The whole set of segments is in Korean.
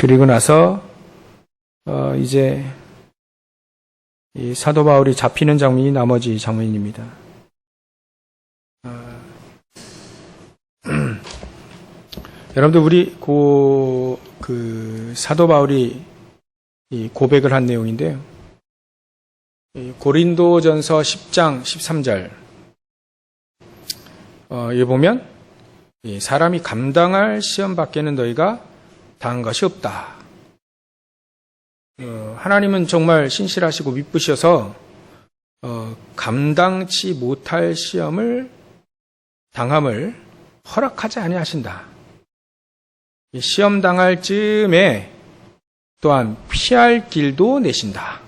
그리고 나서 이제 이 사도 바울이 잡히는 장면이 나머지 장면입니다. 여러분들 우리 그 사도 바울이 이 고백을 한 내용인데요. 고린도전서 10장 13절 여기 보면 사람이 감당할 시험 밖에는 너희가 당한 것이 없다. 하나님은 정말 신실하시고 미쁘셔서 감당치 못할 시험을 당함을 허락하지 아니하신다. 시험 당할 즈음에 또한 피할 길도 내신다.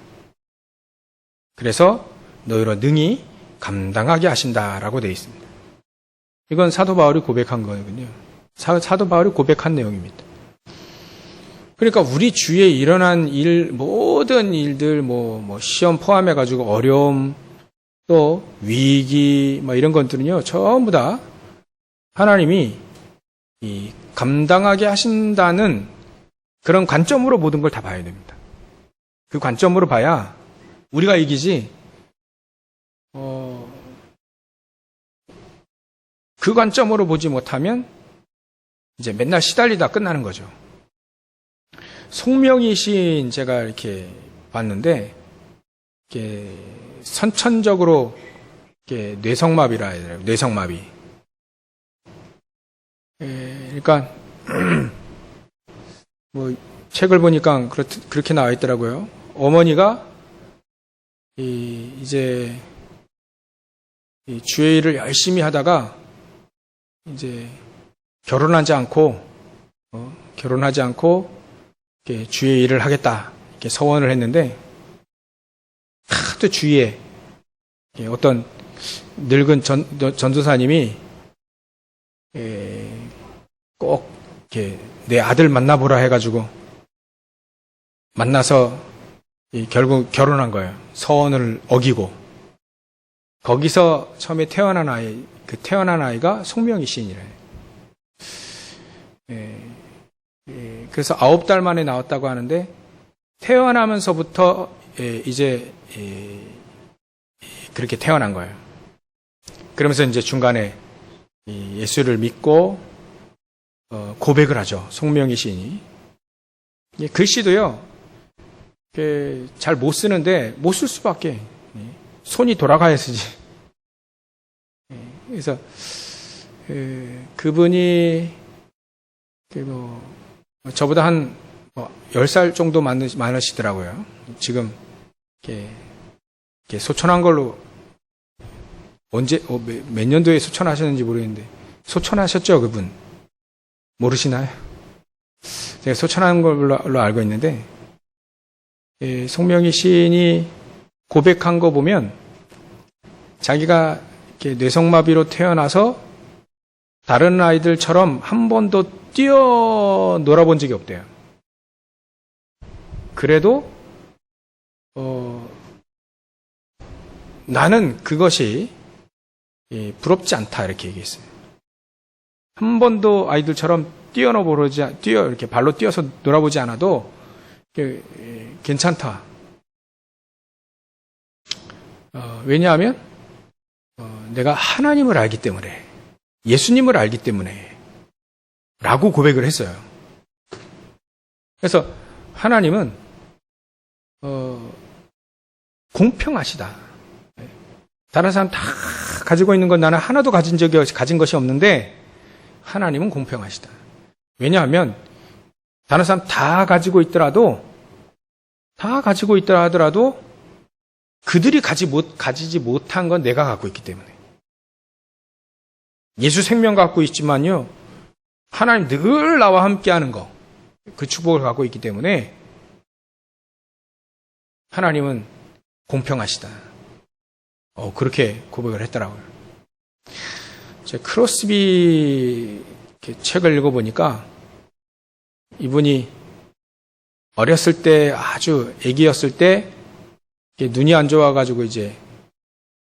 그래서 너희로 능히 감당하게 하신다라고 되어 있습니다. 이건 사도 바울이 고백한 거거든요. 사도 바울이 고백한 내용입니다. 그러니까 우리 주위에 일어난 모든 일들, 시험 포함해가지고 어려움, 또 위기, 이런 것들은요, 전부 다 하나님이 감당하게 하신다는 그런 관점으로 모든 걸 다 봐야 됩니다. 그 관점으로 봐야 우리가 이기지, 그 관점으로 보지 못하면 이제 맨날 시달리다 끝나는 거죠. 송명희 시인 제가 이렇게 봤는데, 이렇게 선천적으로 이렇게 뇌성마비라 해야 되나요? 뇌성마비. 그러니까, 책을 보니까 그렇게 나와 있더라고요. 어머니가 이제 주의 일을 열심히 하다가 이제 결혼하지 않고 이렇게 주의 일을 하겠다 이렇게 서원을 했는데 하도 주위에 어떤 늙은 전도사님이 꼭 이렇게 내 아들 만나보라 해가지고 만나서 결국 결혼한 거예요. 서원을 어기고. 거기서 처음에 태어난 아이가 송명희 시인이래요. 그래서 9달 만에 나왔다고 하는데, 태어나면서부터 이제 그렇게 태어난 거예요. 그러면서 이제 중간에 예수를 믿고 고백을 하죠. 송명희 시인이. 글씨도요, 잘 못 쓰는데 못 쓸 수밖에. 손이 돌아가야 쓰지. 그래서 그분이 저보다 한 10살 정도 많으시더라고요. 지금 이렇게 소천한 걸로 언제 몇 년도에 소천하셨는지 모르겠는데 소천하셨죠, 그분? 모르시나요? 제가 소천한 걸로 알고 있는데, 송명희 시인이 고백한 거 보면 자기가 이렇게 뇌성마비로 태어나서 다른 아이들처럼 한 번도 뛰어 놀아본 적이 없대요. 그래도 나는 그것이 부럽지 않다 이렇게 얘기했어요. 한 번도 아이들처럼 이렇게 발로 뛰어서 놀아보지 않아도 괜찮다. 왜냐하면 내가 하나님을 알기 때문에, 예수님을 알기 때문에 라고 고백을 했어요. 그래서 하나님은 공평하시다. 다른 사람 다 가지고 있는 건 나는 하나도 가진 것이 없는데 하나님은 공평하시다. 왜냐하면 다른 사람 다 가지고 있더라도 그들이 가지지 못한 건 내가 갖고 있기 때문에. 예수 생명 갖고 있지만요, 하나님 늘 나와 함께하는 거, 그 축복을 갖고 있기 때문에 하나님은 공평하시다. 그렇게 고백을 했더라고요. 제가 크로스비 책을 읽어보니까 이분이 어렸을 때, 아주 아기였을 때 눈이 안 좋아가지고 이제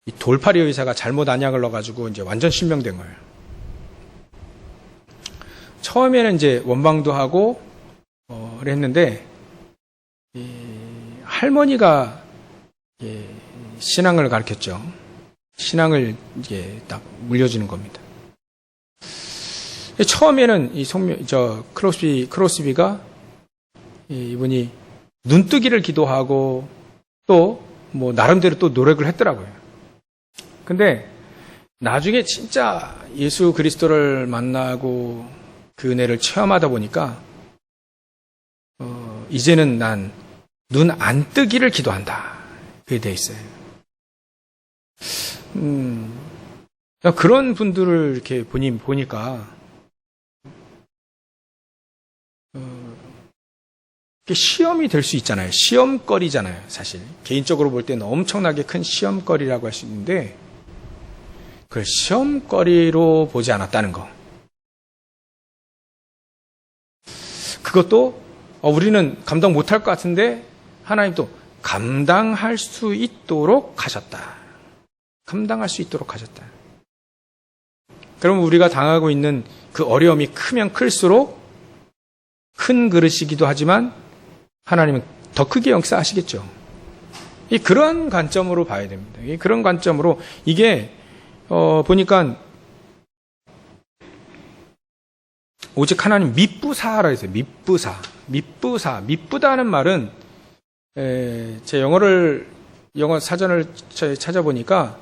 이 돌팔이 의사가 잘못 안약을 넣어가지고 이제 완전 실명된 거예요. 처음에는 이제 원방도 하고 했는데 할머니가 신앙을 가르쳤죠. 신앙을 이게 딱 물려주는 겁니다. 처음에는 크로스비가 이분이 눈뜨기를 기도하고 또 뭐 나름대로 또 노력을 했더라고요. 근데 나중에 진짜 예수 그리스도를 만나고 그 은혜를 체험하다 보니까 이제는 난 눈 안 뜨기를 기도한다. 그게 돼 있어요. 그런 분들을 이렇게 보니까 시험이 될 수 있잖아요. 시험거리잖아요, 사실. 개인적으로 볼 때는 엄청나게 큰 시험거리라고 할 수 있는데 그걸 시험거리로 보지 않았다는 거. 그것도 우리는 감당 못할 것 같은데 하나님도 감당할 수 있도록 하셨다. 감당할 수 있도록 하셨다. 그럼 우리가 당하고 있는 그 어려움이 크면 클수록 큰 그릇이기도 하지만 하나님은 더 크게 역사하시겠죠. 그런 관점으로 봐야 됩니다. 그런 관점으로 이게 보니까 오직 하나님 미쁘사라 했어요. 미쁘다는 말은 제 영어 사전을 찾아보니까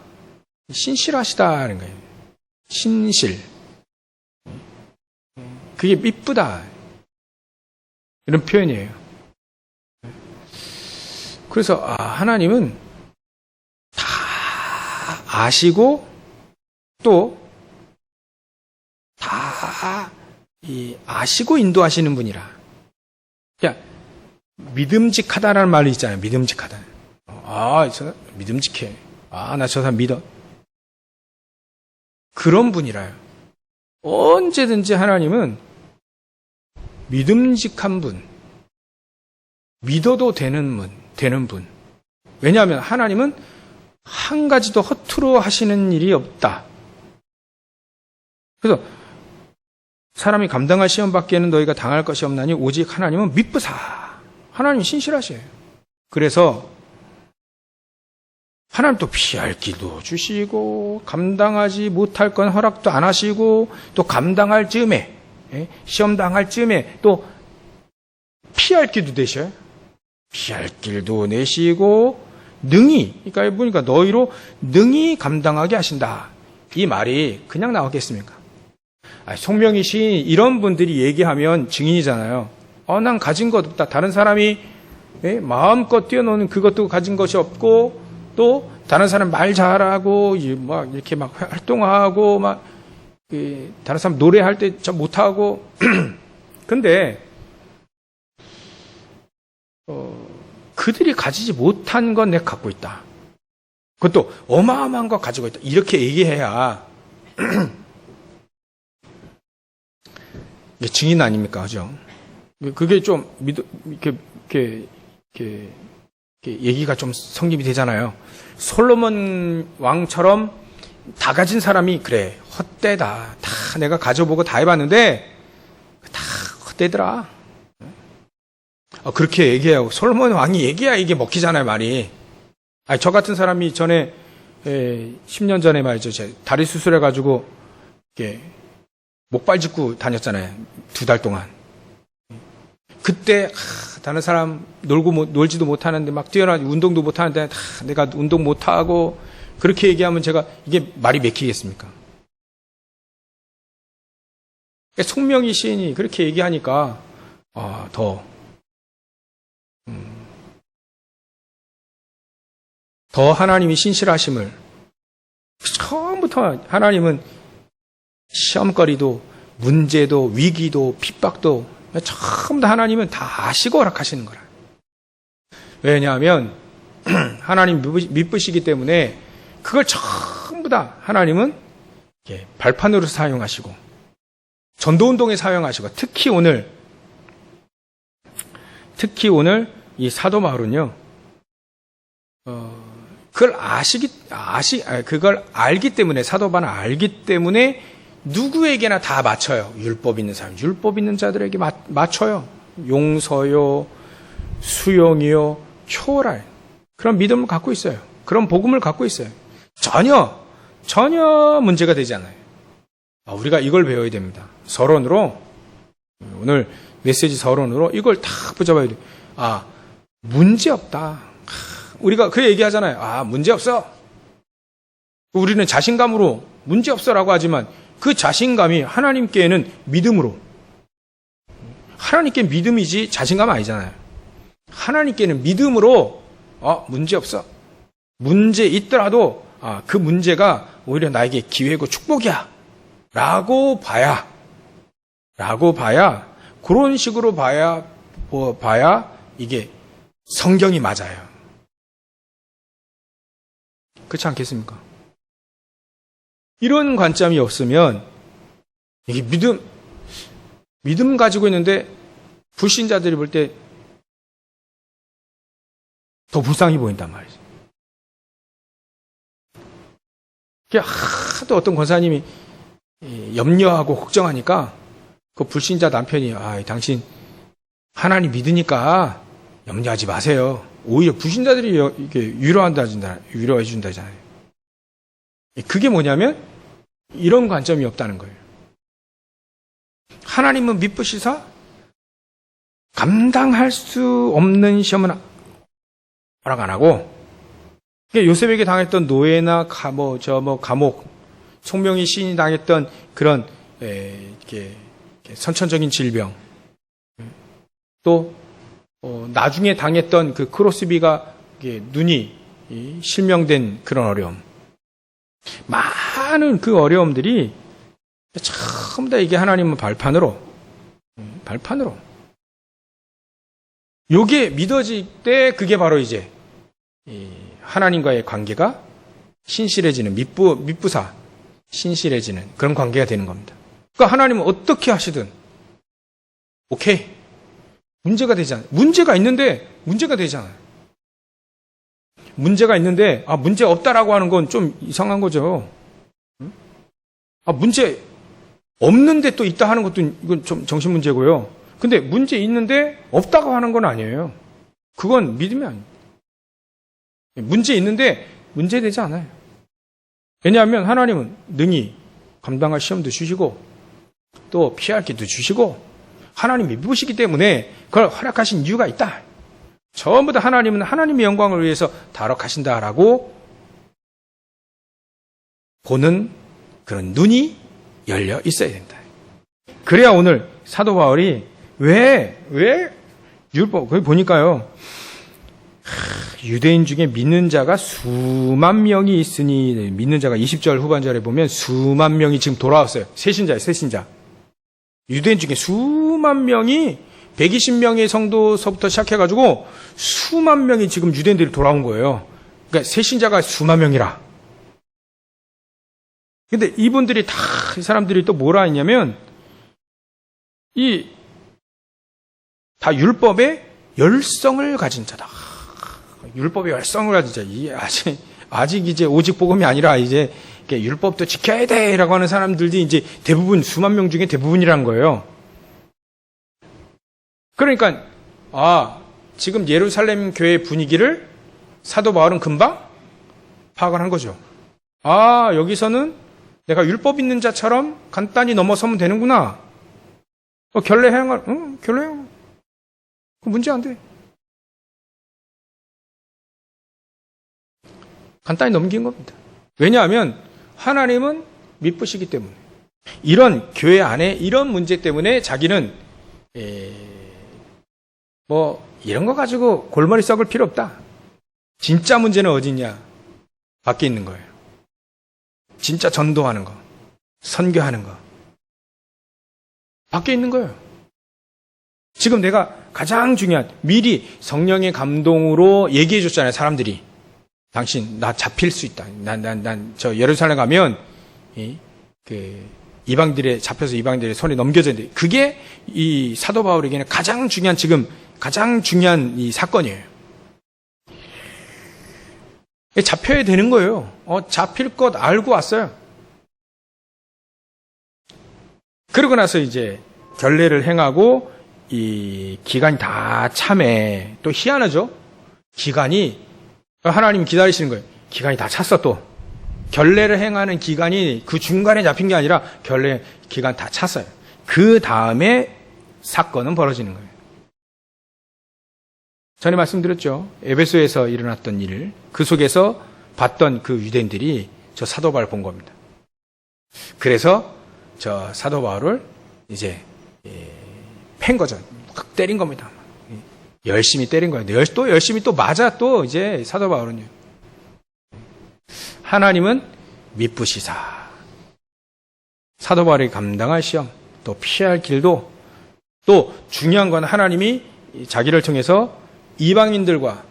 신실하시다는 거예요. 신실. 그게 미쁘다. 이런 표현이에요. 그래서 하나님은 다 아시고 또 다 아시고 인도하시는 분이라. 그냥 믿음직하다라는 말이 있잖아요. 믿음직하다. 저 사람 믿음직해. 나 저 사람 믿어. 그런 분이라요. 언제든지 하나님은 믿음직한 분, 믿어도 되는 분. 왜냐하면 하나님은 한 가지도 허투루 하시는 일이 없다. 그래서 사람이 감당할 시험 밖에는 너희가 당할 것이 없나니 오직 하나님은 미쁘사. 하나님이 신실하셔요. 그래서 하나님 또 피할 기도 주시고 감당하지 못할 건 허락도 안 하시고 또 감당할 즈음에 시험 당할 즈음에 또 피할 길도 내셔요. 피할 길도 내시고 능히, 그러니까 보니까 너희로 능히 감당하게 하신다. 이 말이 그냥 나오겠습니까? 송명희 시인이 이런 분들이 얘기하면 증인이잖아요. 난 가진 것 없다. 다른 사람이 마음껏 뛰어노는 그것도 가진 것이 없고 또 다른 사람 말 잘하고 막 이렇게 막 활동하고 막 다른 사람 노래할 때 참 못하고 근데 그들이 가지지 못한 건 내가 갖고 있다. 그것도 어마어마한 거 가지고 있다. 이렇게 얘기해야 이게 증인 아닙니까? 그죠? 그게 좀 이렇게 얘기가 좀 성립이 되잖아요. 솔로몬 왕처럼 다 가진 사람이 그래 헛되다. 다 내가 가져보고 다 해봤는데 다 헛되더라. 그렇게 얘기하고 솔로몬 왕이 얘기해야 이게 먹히잖아요, 말이. 저 같은 사람이 전에 10년 전에 말이죠. 다리 수술해가지고 이렇게 목발 짚고 다녔잖아요. 2달 동안. 그때 다른 사람 놀지도 못하는데 막 뛰어나지 운동도 못하는데 내가 운동 못하고 그렇게 얘기하면 제가 이게 말이 맥히겠습니까? 송명희 시인이 그렇게 얘기하니까 더 하나님이 신실하심을 처음부터 하나님은 시험거리도 문제도 위기도 핍박도 처음 다 하나님은 다 아시고 허락하시는 거라. 왜냐하면 하나님 미쁘시기 때문에 그걸 전부 다 하나님은 발판으로 사용하시고 전도운동에 사용하시고 특히 오늘 이 사도 바울은요 그걸 알기 때문에 사도 바울은 알기 때문에 누구에게나 다 맞춰요. 율법 있는 사람, 율법 있는 자들에게 맞춰요. 용서요, 수용이요, 초월할 그런 믿음을 갖고 있어요. 그런 복음을 갖고 있어요. 전혀 문제가 되지 않아요. 우리가 이걸 배워야 됩니다. 서론으로, 오늘 메시지 서론으로 이걸 다 붙잡아야 돼요. 문제 없다. 우리가 그 얘기하잖아요. 문제 없어. 우리는 자신감으로 문제 없어라고 하지만 그 자신감이 하나님께는 믿음으로. 하나님께 믿음이지 자신감 아니잖아요. 하나님께는 믿음으로 문제 없어. 문제 있더라도 그 문제가 오히려 나에게 기회고 축복이야. 라고 봐야 그런 식으로 봐야 이게 성경이 맞아요. 그렇지 않겠습니까? 이런 관점이 없으면 이게 믿음 가지고 있는데 불신자들이 볼 때 더 불쌍히 보인단 말이죠. 하도 어떤 권사님이 염려하고 걱정하니까 그 불신자 남편이 당신 하나님 믿으니까 염려하지 마세요. 오히려 불신자들이 이렇게 위로해 준다잖아요. 그게 뭐냐면 이런 관점이 없다는 거예요. 하나님은 미쁘시사 감당할 수 없는 시험은 허락 안 하고, 요셉에게 당했던 노예나 감옥, 송명이 시인이 당했던 그런 이렇게 선천적인 질병, 또 나중에 당했던 그 크로스비가 눈이 실명된 그런 어려움, 많은 그 어려움들이 전부 다 이게 하나님은 발판으로 요게 믿어질 때 그게 바로 이제 하나님과의 관계가 신실해지는 믿부사 신실해지는 그런 관계가 되는 겁니다. 그러니까 하나님은 어떻게 하시든 오케이. 문제가 되잖아요. 문제가 있는데 문제가 되잖아요. 문제가 있는데 문제 없다라고 하는 건 좀 이상한 거죠. 문제 없는데 또 있다 하는 것도 이건 좀 정신 문제고요. 근데 문제 있는데 없다고 하는 건 아니에요. 그건 믿음이 아닙니다. 문제 있는데 문제 되지 않아요. 왜냐하면 하나님은 능히 감당할 시험도 주시고 또 피할 길도 주시고 하나님이 미쁘시기 때문에 그걸 허락하신 이유가 있다. 전부 다 하나님은 하나님의 영광을 위해서 다뤄가신다라고 보는 그런 눈이 열려 있어야 된다. 그래야 오늘 사도 바울이 왜 율법 거기 보니까요. 유대인 중에 믿는 자가 수만 명이 있으니, 믿는 자가 20절 후반절에 보면 수만 명이 지금 돌아왔어요. 새신자예요, 새신자. 유대인 중에 수만 명이 120명의 성도서부터 시작해가지고 수만 명이 지금 유대인들이 돌아온 거예요. 그러니까 새신자가 수만 명이라. 근데 이분들이 이 사람들이 또 뭐라 했냐면, 다 율법의 열성을 가진 자다. 율법의 열성을 가진 자. 이게 아직 이제 오직 복음이 아니라 이제 율법도 지켜야 돼라고 하는 사람들이 이제 대부분 수만 명 중에 대부분이라는 거예요. 그러니까 지금 예루살렘 교회 분위기를 사도 바울은 금방 파악을 한 거죠. 여기서는 내가 율법 있는 자처럼 간단히 넘어서면 되는구나. 결례 행할, 결례 행할. 그 문제 안 돼. 간단히 넘긴 겁니다. 왜냐하면 하나님은 미쁘시기 때문에. 이런 교회 안에 이런 문제 때문에 자기는 이런 거 가지고 골머리 썩을 필요 없다. 진짜 문제는 어디 있냐? 밖에 있는 거예요. 진짜 전도하는 거, 선교하는 거. 밖에 있는 거예요. 지금 내가 가장 중요한, 미리 성령의 감동으로 얘기해 줬잖아요, 사람들이. 당신, 나 잡힐 수 있다. 저 예루살렘 가면, 이방들의, 잡혀서 이방들의 손에 넘겨져야 돼. 그게 이 사도 바울에게는 가장 중요한 이 사건이에요. 잡혀야 되는 거예요. 잡힐 것 알고 왔어요. 그러고 나서 이제 결례를 행하고 이 기간이 다 참에 또 희한하죠. 기간이 하나님 기다리시는 거예요. 기간이 다 찼어 또. 결례를 행하는 기간이 그 중간에 잡힌 게 아니라 결례 기간 다 찼어요. 그 다음에 사건은 벌어지는 거예요. 전에 말씀드렸죠. 에베소에서 일어났던 일을 그 속에서 봤던 그 유대인들이 저 사도 바울을 본 겁니다. 그래서 저 사도 바울을 이제 팬 거죠. 확 때린 겁니다. 열심히 때린 거예요. 또 열심히 또 맞아 또 이제 사도 바울은요. 하나님은 미쁘시사. 사도 바울이 감당할 시험, 또 피할 길도, 또 중요한 건 하나님이 자기를 통해서 이방인들과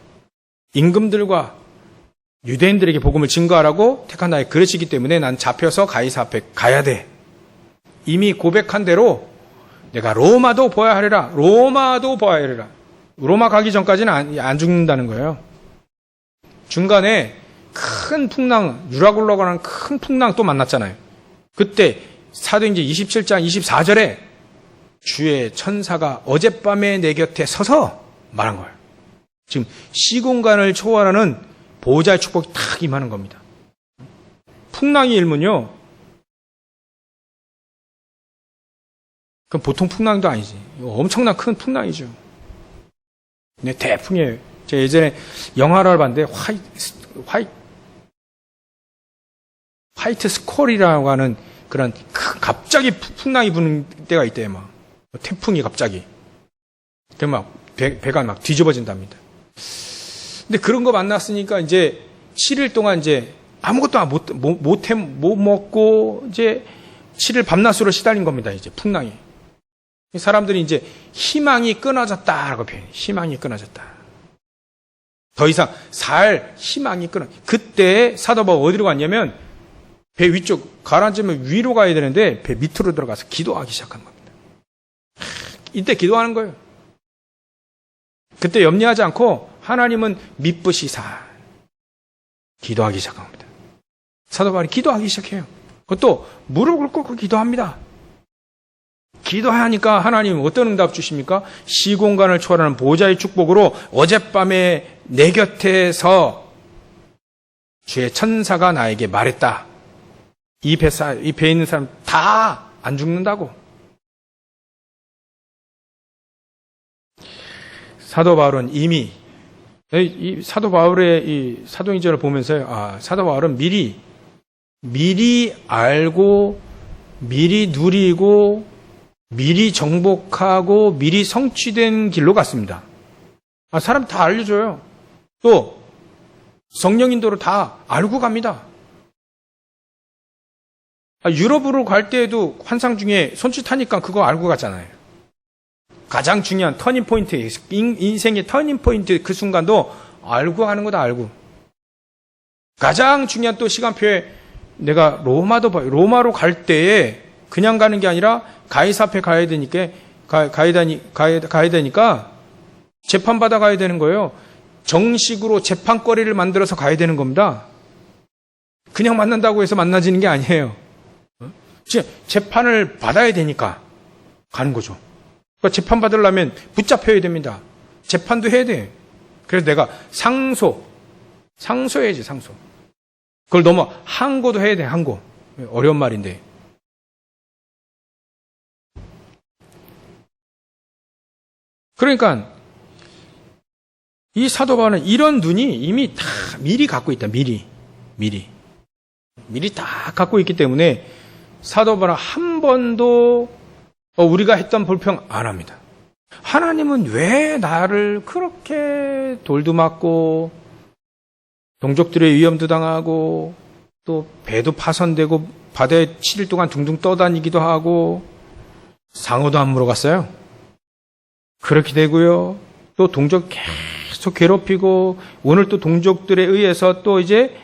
임금들과 유대인들에게 복음을 증거하라고 택한 나의 그릇이기 때문에 난 잡혀서 가이사 앞에 가야 돼. 이미 고백한 대로 내가 로마도 보아야 하리라. 로마도 보아야 하리라. 로마 가기 전까지는 안 죽는다는 거예요. 중간에 큰 풍랑, 유라굴로가라는 큰 풍랑 또 만났잖아요. 그때 사도행전 27장 24절에 주의 천사가 어젯밤에 내 곁에 서서 말한 거예요. 지금 시공간을 초월하는 보호자의 축복이 탁 임하는 겁니다. 풍랑이 일면요. 그건 보통 풍랑도 아니지. 엄청난 큰 풍랑이죠. 네, 대풍이에요. 제가 예전에 영화를 봤는데 화이트 스콜이라고 하는 그런 갑자기 풍랑이 부는 때가 있대요. 막 태풍이 갑자기. 그 막 배가 막 뒤집어진답니다. 근데 그런 거 만났으니까 이제 7일 동안 이제 아무것도 못 먹고 이제 7일 밤낮으로 시달린 겁니다. 이제 풍랑이. 사람들이 이제 희망이 끊어졌다라고 표현해요. 희망이 끊어졌다. 더 이상 살 희망이 끊어. 그때 사도 바울 어디로 갔냐면 배 위쪽 가라앉으면 위로 가야 되는데 배 밑으로 들어가서 기도하기 시작한 겁니다. 이때 기도하는 거예요. 그때 염려하지 않고 하나님은 미쁘시사 기도하기 시작한 겁니다. 사도 바울이 기도하기 시작해요. 그것도 무릎을 꿇고 기도합니다. 기도하니까 하나님 어떤 응답 주십니까? 시공간을 초월하는 보호자의 축복으로 어젯밤에 내 곁에서 주의 천사가 나에게 말했다. 이 배에 있는 사람 다 안 죽는다고. 사도 바울은 이미 이 사도 바울의 이 사도행전을 보면서 사도 바울은 미리 알고 미리 누리고 미리 정복하고 미리 성취된 길로 갔습니다. 사람 다 알려줘요. 또 성령 인도를 다 알고 갑니다. 유럽으로 갈 때에도 환상 중에 손짓하니까 그거 알고 갔잖아요. 가장 중요한 터닝 포인트, 인생의 터닝 포인트 그 순간도 알고 하는 거다 알고. 가장 중요한 또 시간표에 내가 로마로 갈 때에 그냥 가는 게 아니라 가이사 앞에 가야 되니까 재판 받아 가야 되는 거예요. 정식으로 재판거리를 만들어서 가야 되는 겁니다. 그냥 만난다고 해서 만나지는 게 아니에요. 재판을 받아야 되니까 가는 거죠. 그러니까 재판 받으려면 붙잡혀야 됩니다. 재판도 해야 돼. 그래서 내가 상소해야지, 상소. 그걸 넘어 항고도 해야 돼, 항고. 어려운 말인데. 그러니까 이 사도 바울은 이런 눈이 이미 다 미리 갖고 있다. 미리 다 갖고 있기 때문에 사도 바울은 한 번도 우리가 했던 불평 안 합니다. 하나님은 왜 나를 그렇게 돌도 맞고 동족들의 위험도 당하고 또 배도 파손되고 바다에 7일 동안 둥둥 떠다니기도 하고 상어도 안 물어갔어요. 그렇게 되고요. 또 동족 계속 괴롭히고 오늘 또 동족들에 의해서 또 이제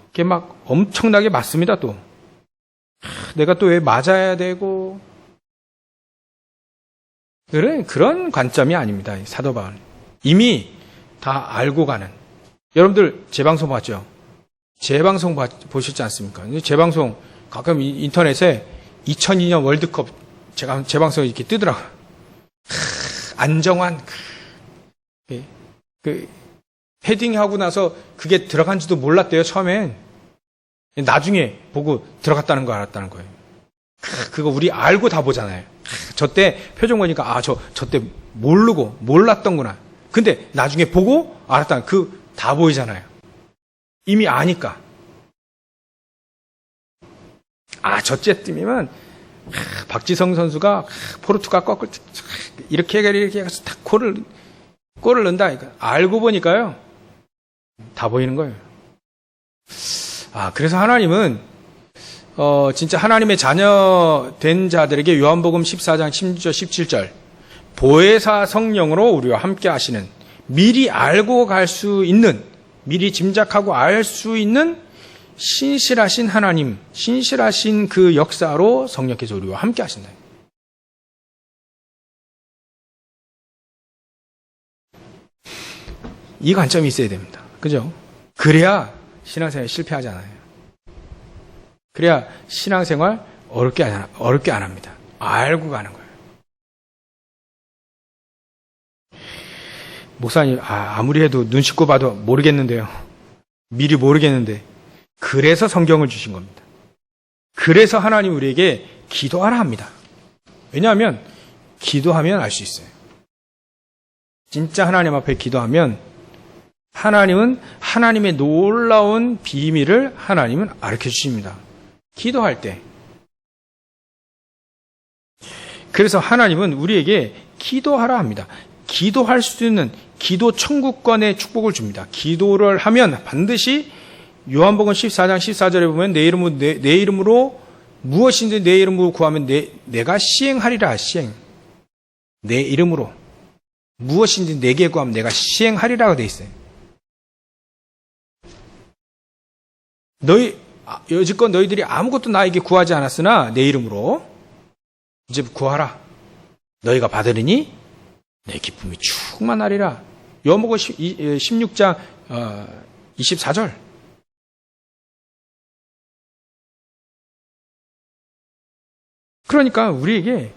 이렇게 막 엄청나게 맞습니다. 또 내가 또 왜 맞아야 되고 그런 관점이 아닙니다. 사도 바울 이미 다 알고 가는. 여러분들 재방송 봤죠? 재방송 보셨지 않습니까? 재방송 가끔 인터넷에 2002년 월드컵 재방송이 이렇게 뜨더라고요. 안정환. 헤딩하고 나서 그게 들어간지도 몰랐대요, 처음엔. 나중에 보고 들어갔다는 거 알았다는 거예요. 그거 우리 알고 다 보잖아요. 저 때 표정 보니까, 저 때 모르고, 몰랐던구나. 근데 나중에 보고 알았다는, 다 보이잖아요. 이미 아니까. 저때쯤이면, 박지성 선수가 포르투갈 꺾을 때, 이렇게 해서 딱 골을 넣는다. 알고 보니까요. 다 보이는 거예요. 그래서 하나님은, 진짜 하나님의 자녀 된 자들에게 요한복음 14장 16절, 17절, 보혜사 성령으로 우리와 함께 하시는, 미리 알고 갈 수 있는, 미리 짐작하고 알 수 있는 신실하신 하나님, 신실하신 그 역사로 성령께서 우리와 함께 하신다. 이 관점이 있어야 됩니다. 그죠? 그래야 신앙생활 실패하지 않아요. 그래야 신앙생활 어렵게 안 합니다. 알고 가는 거예요. 목사님, 아무리 해도 눈 씻고 봐도 모르겠는데요. 미리 모르겠는데. 그래서 성경을 주신 겁니다. 그래서 하나님 우리에게 기도하라 합니다. 왜냐하면 기도하면 알 수 있어요. 진짜 하나님 앞에 기도하면 하나님은 하나님의 놀라운 비밀을 하나님은 가르쳐 주십니다. 기도할 때. 그래서 하나님은 우리에게 기도하라 합니다. 기도할 수 있는 기도 천국권의 축복을 줍니다. 기도를 하면 반드시 요한복음 14장 14절에 보면 내 이름으로 무엇인지 내 이름으로 구하면 내가 시행하리라. 시행. 내 이름으로 무엇인지 내게 구하면 내가 시행하리라고 돼 있어요. 여지껏 너희들이 아무것도 나에게 구하지 않았으나 내 이름으로 이제 구하라. 너희가 받으리니 내 기쁨이 충만하리라. 요한복음 16장 24절. 그러니까 우리에게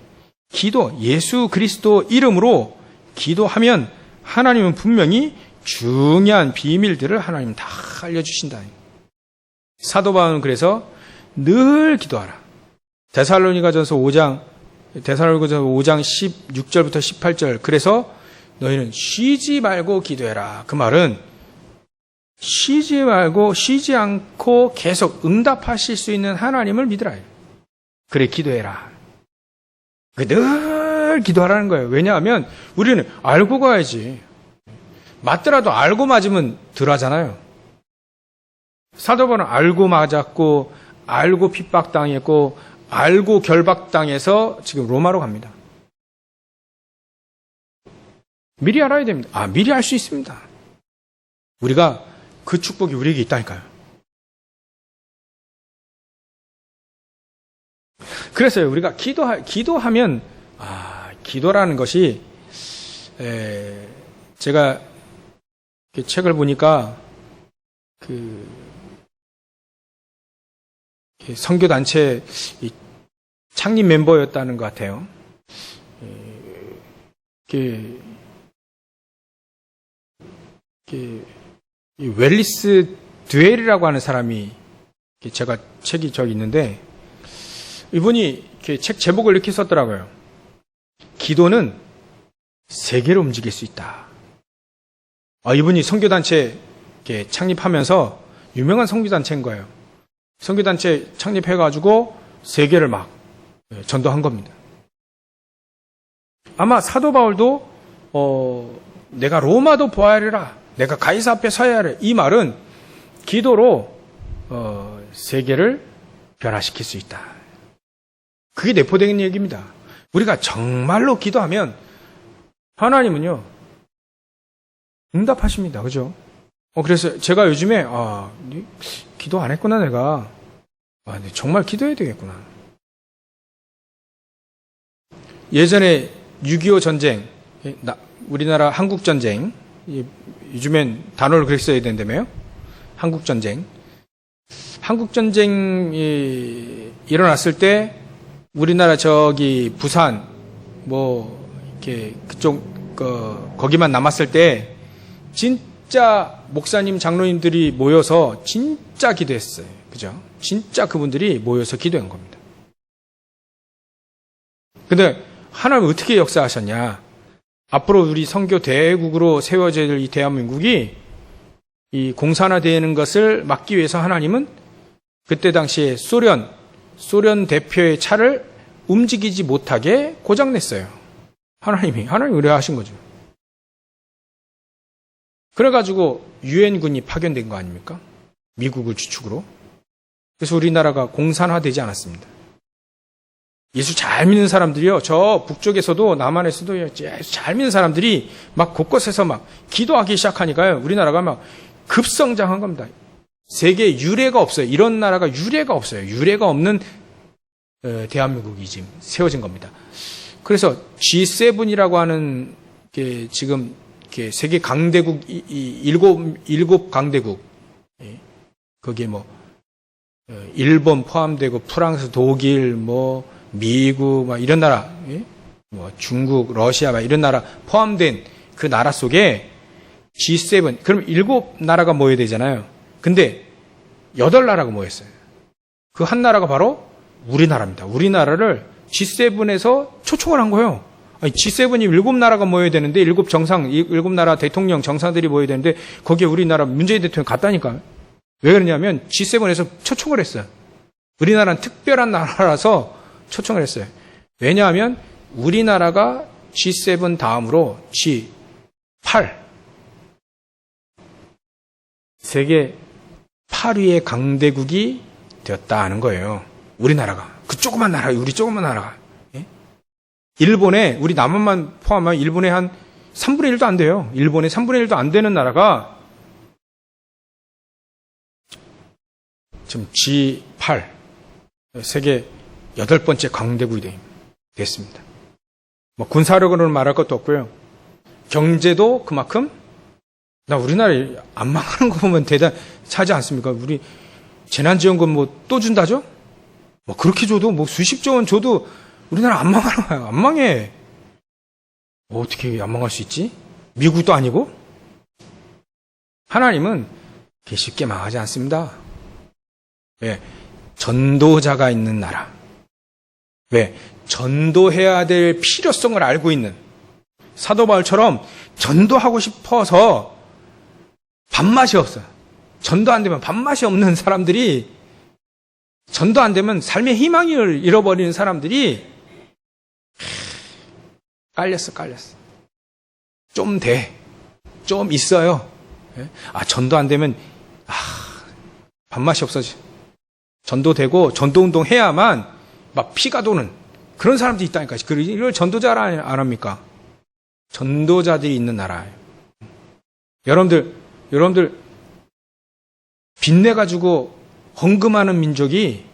예수 그리스도 이름으로 기도하면 하나님은 분명히 중요한 비밀들을 하나님 다 알려주신다. 사도 바울은 그래서 늘 기도하라. 데살로니가전서 5장 16절부터 18절. 그래서 너희는 쉬지 말고 기도해라. 그 말은 쉬지 않고 계속 응답하실 수 있는 하나님을 믿으라. 그래, 기도해라. 늘 기도하라는 거예요. 왜냐하면 우리는 알고 가야지. 맞더라도 알고 맞으면 덜 하잖아요. 사도 바울은 알고 맞았고, 알고 핍박당했고, 알고 결박당해서 지금 로마로 갑니다. 미리 알아야 됩니다. 미리 알 수 있습니다. 우리가 그 축복이 우리에게 있다니까요. 그래서요, 우리가 기도하면, 기도라는 것이, 제가 책을 보니까, 선교단체 창립 멤버였다는 것 같아요. 웰리스 드웰이라고 하는 사람이, 제가 책이 저기 있는데, 이분이 책 제목을 이렇게 썼더라고요. 기도는 세계를 움직일 수 있다. 이분이 선교단체 창립하면서 유명한 선교단체인 거예요. 선교단체 창립해가지고 세계를 막 전도한 겁니다. 아마 사도 바울도 내가 로마도 보아야 하리라. 내가 가이사 앞에 서야 하리라. 이 말은 기도로 세계를 변화시킬 수 있다. 그게 내포된 얘기입니다. 우리가 정말로 기도하면 하나님은요 응답하십니다. 그죠? 그래서 제가 요즘에 기도 안 했구나 내가. 정말 기도해야 되겠구나. 예전에 6.25 전쟁, 우리나라 한국전쟁, 요즘엔 단어를 그렇게 써야 된다며요? 한국전쟁. 한국전쟁이 일어났을 때 우리나라 부산, 이렇게 거기만 남았을 때 진짜 목사님, 장로님들이 모여서 진짜 기도했어요. 그죠? 진짜 그분들이 모여서 기도한 겁니다. 근데 하나님 어떻게 역사하셨냐? 앞으로 우리 선교 대국으로 세워져야 될 이 대한민국이 이 공산화되는 것을 막기 위해서 하나님은 그때 당시에 소련 대표의 차를 움직이지 못하게 고장냈어요. 하나님이 의뢰하신 거죠. 그래가지고 유엔군이 파견된 거 아닙니까? 미국을 주축으로. 그래서 우리나라가 공산화되지 않았습니다. 예수 잘 믿는 사람들이요. 저 북쪽에서도 남한에서도 예수 잘 믿는 사람들이 막 곳곳에서 막 기도하기 시작하니까요. 우리나라가 막 급성장한 겁니다. 세계에 유례가 없어요. 이런 나라가 유례가 없어요. 유례가 없는 대한민국이 지금 세워진 겁니다. 그래서 G7이라고 하는 게 지금 세계 강대국 일곱 강대국 거기에 뭐 일본 포함되고 프랑스, 독일, 뭐 미국 막 이런 나라, 뭐 중국, 러시아 막 이런 나라 포함된 그 나라 속에 G7 그럼 7나라가 모여야 되잖아요. 근데 8나라가 모였어요. 그 한 나라가 바로 우리나라입니다. 우리나라를 G7에서 초청을 한 거예요. 아니, G7이 7나라가 모여야 되는데 7나라 대통령 정상들이 모여야 되는데 거기에 우리나라 문재인 대통령 갔다니까요. 왜 그러냐면 G7에서 초청을 했어요. 우리나라는 특별한 나라라서 초청을 했어요. 왜냐하면 우리나라가 G7 다음으로 G8 세계 8위의 강대국이 되었다는 거예요. 우리나라가. 그 조그만 나라, 우리 조그만 나라가. 예? 일본에, 우리 남한만 포함하면 일본에 한 3분의 1도 안 돼요. 일본에 3분의 1도 안 되는 나라가 지금 G8, 세계 8번째 강대국이 됐습니다. 뭐 군사력으로는 말할 것도 없고요. 경제도 그만큼 우리나라 안 망하는 거 보면 대단하지 않습니까? 우리 재난지원금 뭐 또 준다죠? 뭐 그렇게 줘도 뭐 수십조 원 줘도 우리나라 안 망하나요? 안 망해. 어떻게 안 망할 수 있지? 미국도 아니고? 하나님은 그렇게 쉽게 망하지 않습니다. 왜? 전도자가 있는 나라. 왜? 전도해야 될 필요성을 알고 있는 사도 바울처럼 전도하고 싶어서 밥맛이 없어요. 전도 안 되면 밥맛이 없는 사람들이 전도 안 되면 삶의 희망을 잃어버리는 사람들이 깔렸어. 좀 돼. 좀 있어요. 전도 안 되면 밥맛이 없어져. 전도되고 전도운동 해야만 막 피가 도는 그런 사람들이 있다니까. 이걸 전도자라 안 합니까? 전도자들이 있는 나라예요. 여러분들 빚내가지고 헌금하는 민족이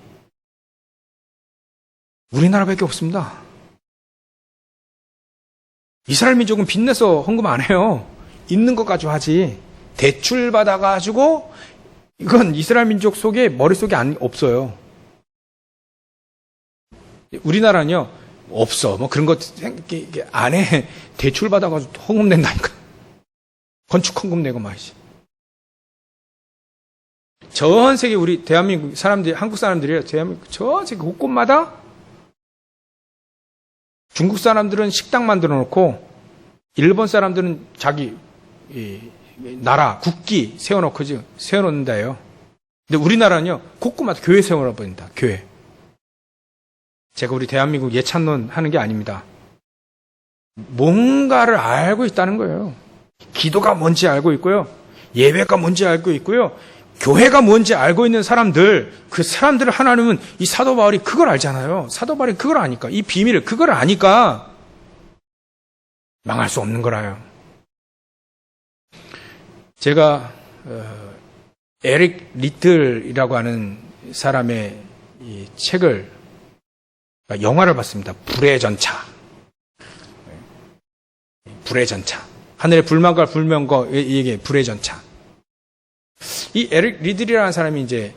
우리나라밖에 없습니다. 이스라엘 민족은 빚내서 헌금 안 해요. 있는 것 가지고 하지. 대출 받아가지고 이건 이스라엘 민족 속에 머릿속에 없어요. 우리나라는요 없어. 뭐 그런 거 안 해. 대출 받아가지고 헌금 낸다니까. 건축 헌금 내고 말이지. 전 세계 우리 대한민국 사람들이, 한국 사람들이에요. 대한민국 전 세계 곳곳마다 중국 사람들은 식당 만들어 놓고 일본 사람들은 자기 나라 국기 세워놓고 지금 세워놓는다예요. 근데 우리나라는요 곳곳마다 교회 세워놔버린다. 교회. 제가 우리 대한민국 예찬론 하는 게 아닙니다. 뭔가를 알고 있다는 거예요. 기도가 뭔지 알고 있고요. 예배가 뭔지 알고 있고요. 교회가 뭔지 알고 있는 사람들, 그 사람들을 하나님은 이 사도 바울이 그걸 알잖아요. 사도 바울이 그걸 아니까, 이 비밀을 그걸 아니까 망할 수 없는 거라요. 제가 에릭 리틀이라고 하는 사람의 이 책을 영화를 봤습니다. 불의 전차. 불의 전차. 하늘의 불만과 불명과 이게 불의 전차. 이 에릭 리들이라는 사람이 이제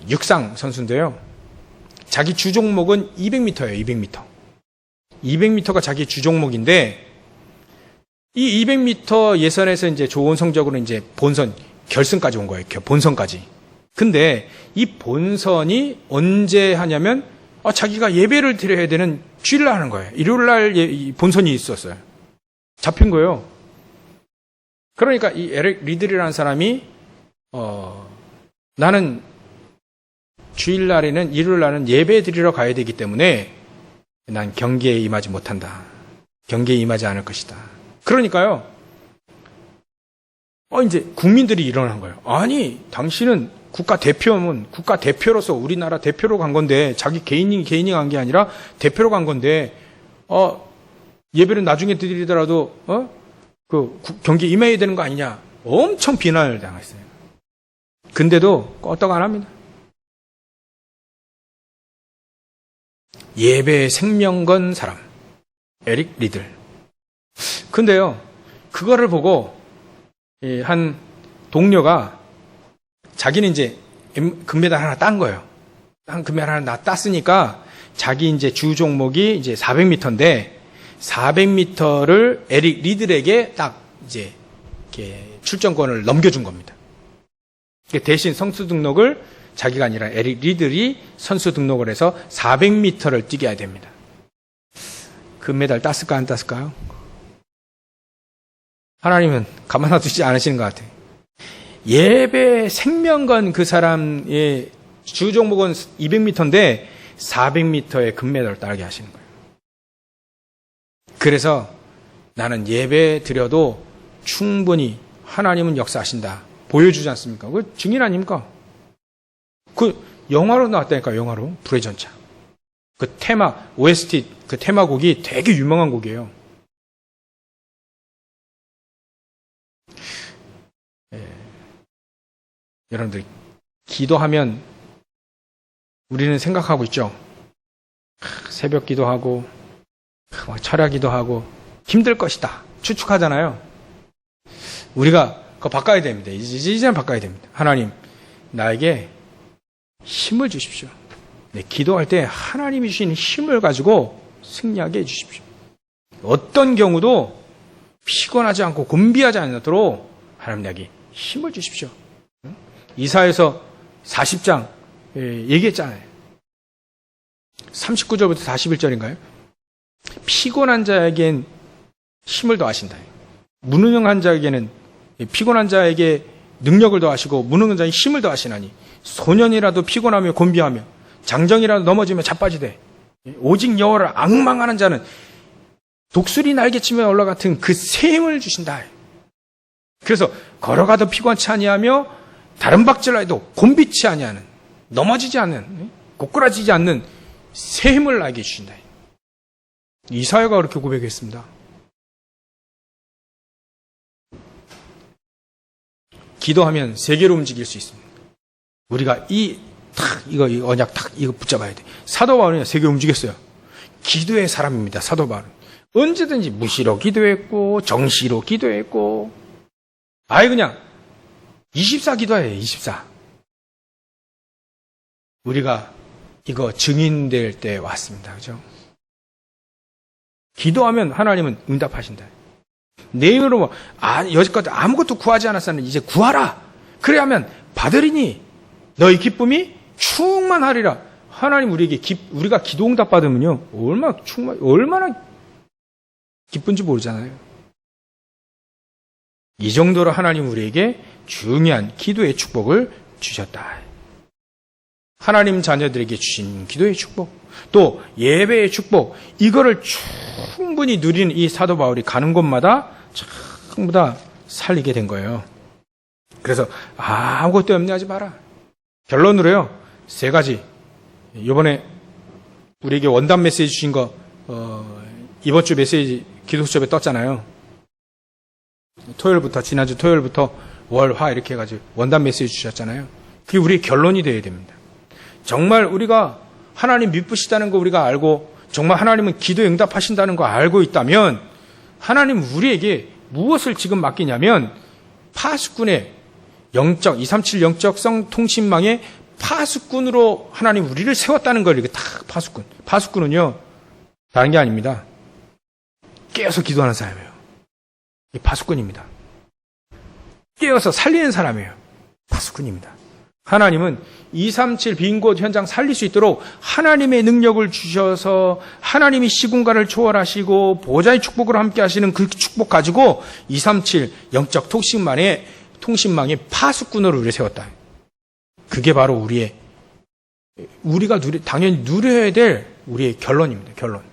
육상 선수인데요. 자기 주 종목은 200m예요. 200m. 200m가 자기 주 종목인데 이 200m 예선에서 이제 좋은 성적으로 이제 본선 결승까지 온 거예요. 본선까지. 근데 이 본선이 언제 하냐면 자기가 예배를 드려야 되는 주일날 하는 거예요. 일요일날 본선이 있었어요. 잡힌 거예요. 그러니까 이 에릭 리들이라는 사람이 나는 주일날에는 일요일날은 예배 드리러 가야 되기 때문에 난 경기에 임하지 못한다. 경기에 임하지 않을 것이다. 그러니까요. 이제 국민들이 일어난 거예요. 아니, 당신은 국가대표로서 우리나라 대표로 간 건데 자기 개인이 간 게 아니라 대표로 간 건데 예배를 나중에 드리더라도 그 경기에 임해야 되는 거 아니냐. 엄청 비난을 당했어요. 근데도 껐다가 안 합니다. 예배에 생명 건 사람 에릭 리들. 근데요, 그거를 보고 한 동료가 자기는 이제 금메달 하나 딴 거예요. 한 금메달 하나 땄으니까 자기 이제 주 종목이 이제 400m인데 400m를 에릭 리들에게 딱 이제 이렇게 출전권을 넘겨준 겁니다. 대신 선수 등록을 자기가 아니라 에릭 리들이 선수 등록을 해서 400m를 뛰게 해야 됩니다. 금메달 땄을까 안 땄을까요? 하나님은 가만놔두지 않으시는 것 같아요. 예배 생명 건 그 사람의 주 종목은 200m인데 400m의 금메달을 따게 하시는 거예요. 그래서 나는 예배 드려도 충분히 하나님은 역사하신다. 보여주지 않습니까? 그 증인 아닙니까? 그 영화로 나왔다니까, 영화로. 불의 전차. 그 테마, OST, 그 테마곡이 되게 유명한 곡이에요. 여러분들, 기도하면 우리는 생각하고 있죠. 새벽 기도하고, 철야 기도하고, 힘들 것이다. 추측하잖아요. 우리가 그거 바꿔야 됩니다. 이제는 바꿔야 됩니다. 하나님, 나에게 힘을 주십시오. 네, 기도할 때 하나님이 주신 힘을 가지고 승리하게 해주십시오. 어떤 경우도 피곤하지 않고 곤비하지 않도록 하나님 나에게 힘을 주십시오. 이사야서 40장 얘기했잖아요. 39절부터 41절인가요? 피곤한 자에겐 힘을 더하신다. 무능한 자에게는 피곤한 자에게 능력을 더하시고 무능한 자에게 힘을 더하시나니 소년이라도 피곤하며 곤비하며 장정이라도 넘어지며 자빠지되 오직 여호와를 앙망하는 자는 독수리 날개치며 올라같은 그 새 힘을 주신다. 그래서 걸어가도 피곤치 아니하며 다른 박질라도 곤비치 아니하는, 넘어지지 않는, 고꾸라지지 않는 새 힘을 나에게 주신다. 이사야가 그렇게 고백했습니다. 기도하면 세계로 움직일 수 있습니다. 우리가 이거 언약 이거 붙잡아야 돼. 사도 바울은 세계 움직였어요. 기도의 사람입니다. 사도 바울은 언제든지 무시로 기도했고 정시로 기도했고 그냥 24 기도해요. 24. 우리가 이거 증인될 때 왔습니다. 그죠? 기도하면 하나님은 응답하신다. 내 힘으로 여지껏 아무것도 구하지 않았었는데 이제 구하라. 그래 하면 받으리니 너희 기쁨이 충만하리라. 하나님 우리가 기도 응답 받으면요 얼마나 기쁜지 모르잖아요. 이 정도로 하나님 우리에게 중요한 기도의 축복을 주셨다. 하나님 자녀들에게 주신 기도의 축복, 또 예배의 축복, 이거를 충분히 누리는 이 사도 바울이 가는 곳마다 전부 다 살리게 된 거예요. 그래서 아무것도 염려하지 마라. 결론으로요, 3가지. 이번에 우리에게 원단 메시지 주신 거 이번 주 메시지 기도 수첩에 떴잖아요. 지난주 토요일부터 월, 화 이렇게 해가지고 원단 메시지 주셨잖아요. 그게 우리의 결론이 되어야 됩니다. 정말 우리가 하나님 미쁘시다는 거 우리가 알고 정말 하나님은 기도에 응답하신다는 거 알고 있다면 하나님 우리에게 무엇을 지금 맡기냐면 파수꾼의 237 영적 통신망의 파수꾼으로 하나님 우리를 세웠다는 걸 이렇게 딱 파수꾼. 파수꾼은요 다른 게 아닙니다. 깨어서 기도하는 사람이에요. 이 파수꾼입니다. 깨어서 살리는 사람이에요. 파수꾼입니다. 하나님은 237 빈 곳 현장 살릴 수 있도록 하나님의 능력을 주셔서 하나님이 시공간을 초월하시고 보좌의 축복으로 함께 하시는 그 축복 가지고 237 영적 통신망의 파수꾼으로 우리를 세웠다. 그게 바로 우리가 당연히 누려야 될 우리의 결론입니다. 결론.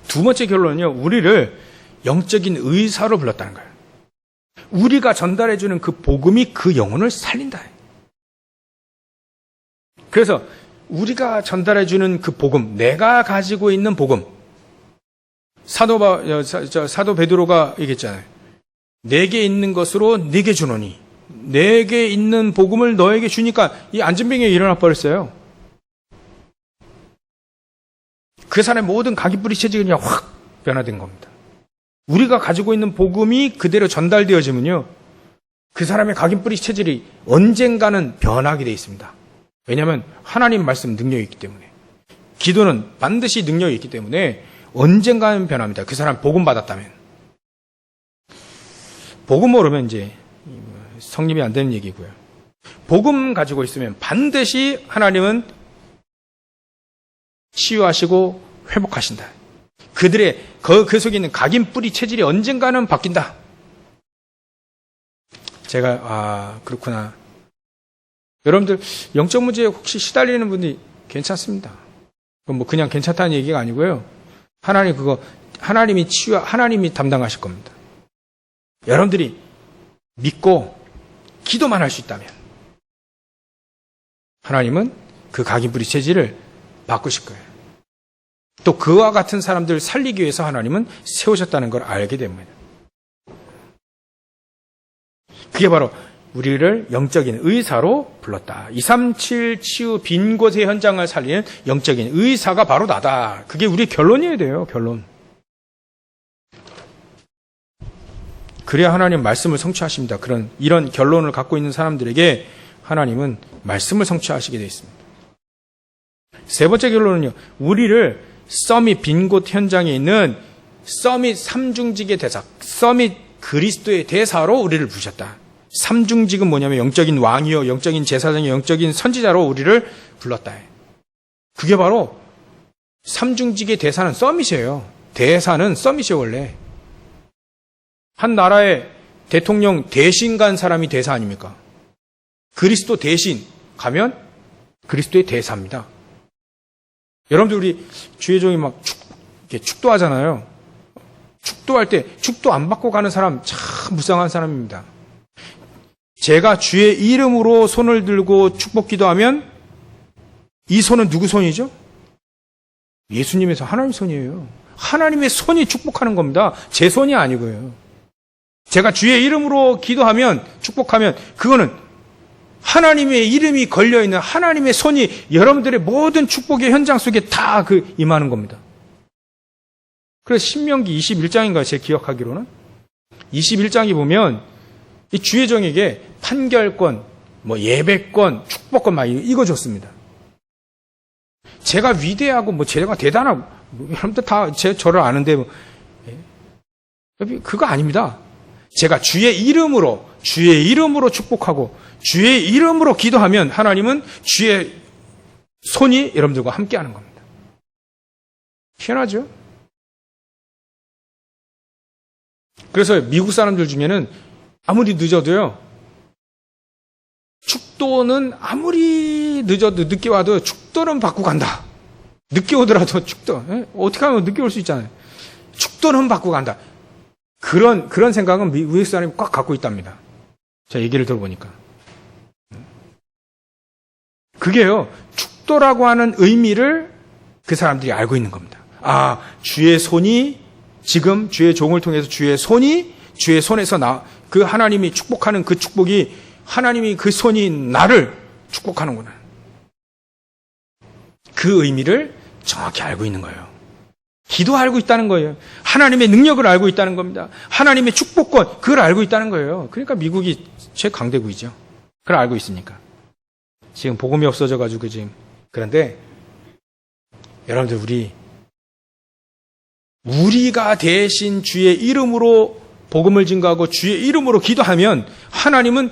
두 번째 결론은요, 우리를 영적인 의사로 불렀다는 거예요. 우리가 전달해주는 그 복음이 그 영혼을 살린다. 그래서 우리가 전달해주는 그 복음, 내가 가지고 있는 복음, 사도 베드로가 얘기했잖아요. 내게 있는 것으로 네게 주노니, 내게 있는 복음을 너에게 주니까 이 안전병이 일어나 버렸어요. 그 사람의 모든 각인뿌리 체질이 그냥 확 변화된 겁니다. 우리가 가지고 있는 복음이 그대로 전달되어지면요, 그 사람의 각인뿌리 체질이 언젠가는 변하게 되어 있습니다. 왜냐하면 하나님 말씀 능력이 있기 때문에, 기도는 반드시 능력이 있기 때문에 언젠가는 변합니다. 그 사람 복음 받았다면. 복음 모르면 이제 성립이 안 되는 얘기고요. 복음 가지고 있으면 반드시 하나님은 치유하시고 회복하신다. 그들의 그 속에 있는 각인 뿌리 체질이 언젠가는 바뀐다. 제가 그렇구나. 여러분들 영적 문제에 혹시 시달리는 분이 괜찮습니다. 그건 뭐 그냥 괜찮다는 얘기가 아니고요. 하나님이 담당하실 겁니다. 여러분들이 믿고 기도만 할 수 있다면 하나님은 그 각인 뿌리 체질을 바꾸실 거예요. 또 그와 같은 사람들을 살리기 위해서 하나님은 세우셨다는 걸 알게 됩니다. 그게 바로 우리를 영적인 의사로 불렀다. 237 치유 빈 곳의 현장을 살리는 영적인 의사가 바로 나다. 그게 우리의 결론이어야 돼요. 결론. 그래야 하나님 말씀을 성취하십니다. 이런 결론을 갖고 있는 사람들에게 하나님은 말씀을 성취하시게 되어 있습니다. 세 번째 결론은요, 우리를 서밋 빈 곳 현장에 있는 서밋 삼중직의 대사, 서밋 그리스도의 대사로 우리를 부르셨다. 삼중직은 뭐냐면 영적인 왕이요, 영적인 제사장이요, 영적인 선지자로 우리를 불렀다. 그게 바로 삼중직의 대사는 서밋이에요. 대사는 서밋이에요, 원래. 한 나라의 대통령 대신 간 사람이 대사 아닙니까? 그리스도 대신 가면 그리스도의 대사입니다. 여러분들 우리 주의 종이 막 축도하잖아요. 축도할 때 축도 안 받고 가는 사람 참 불쌍한 사람입니다. 제가 주의 이름으로 손을 들고 축복 기도하면 이 손은 누구 손이죠? 예수님에서 하나님 손이에요. 하나님의 손이 축복하는 겁니다. 제 손이 아니고요. 제가 주의 이름으로 기도하면, 축복하면 그거는 하나님의 이름이 걸려있는 하나님의 손이 여러분들의 모든 축복의 현장 속에 다 임하는 겁니다. 그래서 신명기 21장인가 제 기억하기로는 21장에 보면 이 주의 종에게 판결권, 예배권, 축복권 막 이거 줬습니다. 제가 위대하고 제가 대단하고 여러분들 다 저를 아는데 그거 아닙니다. 제가 주의 이름으로 축복하고 주의 이름으로 기도하면 하나님은 주의 손이 여러분들과 함께하는 겁니다. 희한하죠? 그래서 미국 사람들 중에는 아무리 늦어도요, 축도는 아무리 늦어도 늦게 와도 축도는 받고 간다. 늦게 오더라도 축도, 어떻게 하면 늦게 올 수 있잖아요. 축도는 받고 간다. 그런 생각은 미국 사람이 꽉 갖고 있답니다. 제가 얘기를 들어보니까. 그게요, 축도라고 하는 의미를 그 사람들이 알고 있는 겁니다. 주의 손이, 지금 주의 종을 통해서 주의 손에서 그 하나님이 축복하는 그 축복이, 하나님이 그 손이 나를 축복하는구나. 그 의미를 정확히 알고 있는 거예요. 기도 알고 있다는 거예요. 하나님의 능력을 알고 있다는 겁니다. 하나님의 축복권, 그걸 알고 있다는 거예요. 그러니까 미국이 최강대국이죠. 그걸 알고 있으니까. 지금 복음이 없어져가지고 지금. 그런데 여러분들 우리 우리가 대신 주의 이름으로 복음을 증거하고 주의 이름으로 기도하면 하나님은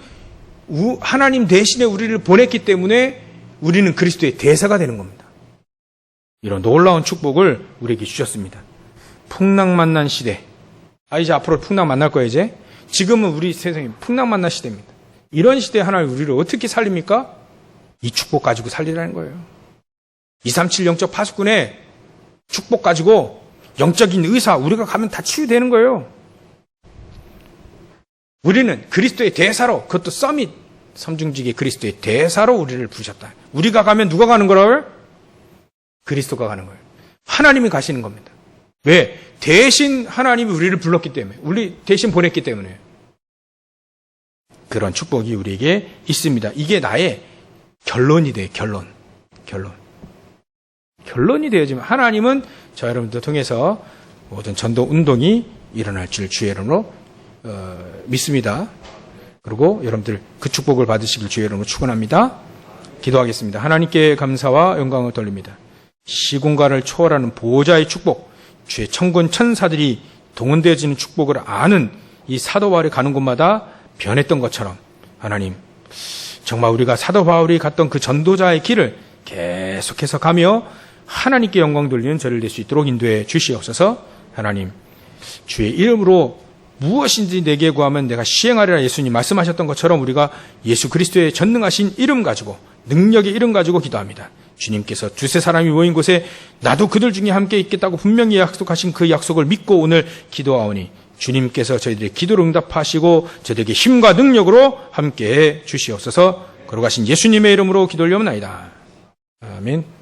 하나님 대신에 우리를 보냈기 때문에 우리는 그리스도의 대사가 되는 겁니다. 이런 놀라운 축복을 우리에게 주셨습니다. 풍랑 만난 시대. 이제 앞으로 풍랑 만날 거예요, 이제. 지금은 우리 세상이 풍랑 만난 시대입니다. 이런 시대에 하나님 우리를 어떻게 살립니까? 이 축복 가지고 살리라는 거예요. 237 영적 파수꾼의 축복 가지고 영적인 의사, 우리가 가면 다 치유되는 거예요. 우리는 그리스도의 대사로, 그것도 서밋, 섬중직의 그리스도의 대사로 우리를 부르셨다. 우리가 가면 누가 가는 거라고요? 그리스도가 가는 거예요. 하나님이 가시는 겁니다. 왜? 대신 하나님이 우리를 불렀기 때문에, 우리 대신 보냈기 때문에. 그런 축복이 우리에게 있습니다. 이게 나의 결론이 돼요. 결론이 되어지면 하나님은 저 여러분들 통해서 모든 전도 운동이 일어날 줄 주의 이름으로 믿습니다. 그리고 여러분들 그 축복을 받으시길 주의 이름으로 축원합니다. 기도하겠습니다. 하나님께 감사와 영광을 돌립니다. 시공간을 초월하는 보호자의 축복, 주의 천군 천사들이 동원되어지는 축복을 아는 이 사도 바울이 가는 곳마다 변했던 것처럼 하나님, 정말 우리가 사도 바울이 갔던 그 전도자의 길을 계속해서 가며 하나님께 영광 돌리는 저를 낼 수 있도록 인도해 주시옵소서. 하나님, 주의 이름으로 무엇인지 내게 구하면 내가 시행하리라 예수님 말씀하셨던 것처럼 우리가 예수 그리스도의 전능하신 이름 가지고, 능력의 이름 가지고 기도합니다. 주님께서 두세 사람이 모인 곳에 나도 그들 중에 함께 있겠다고 분명히 약속하신 그 약속을 믿고 오늘 기도하오니 주님께서 저희들의 기도를 응답하시고 저희들에게 힘과 능력으로 함께해 주시옵소서. 걸어가신 예수님의 이름으로 기도 올려옵나이다. 아멘.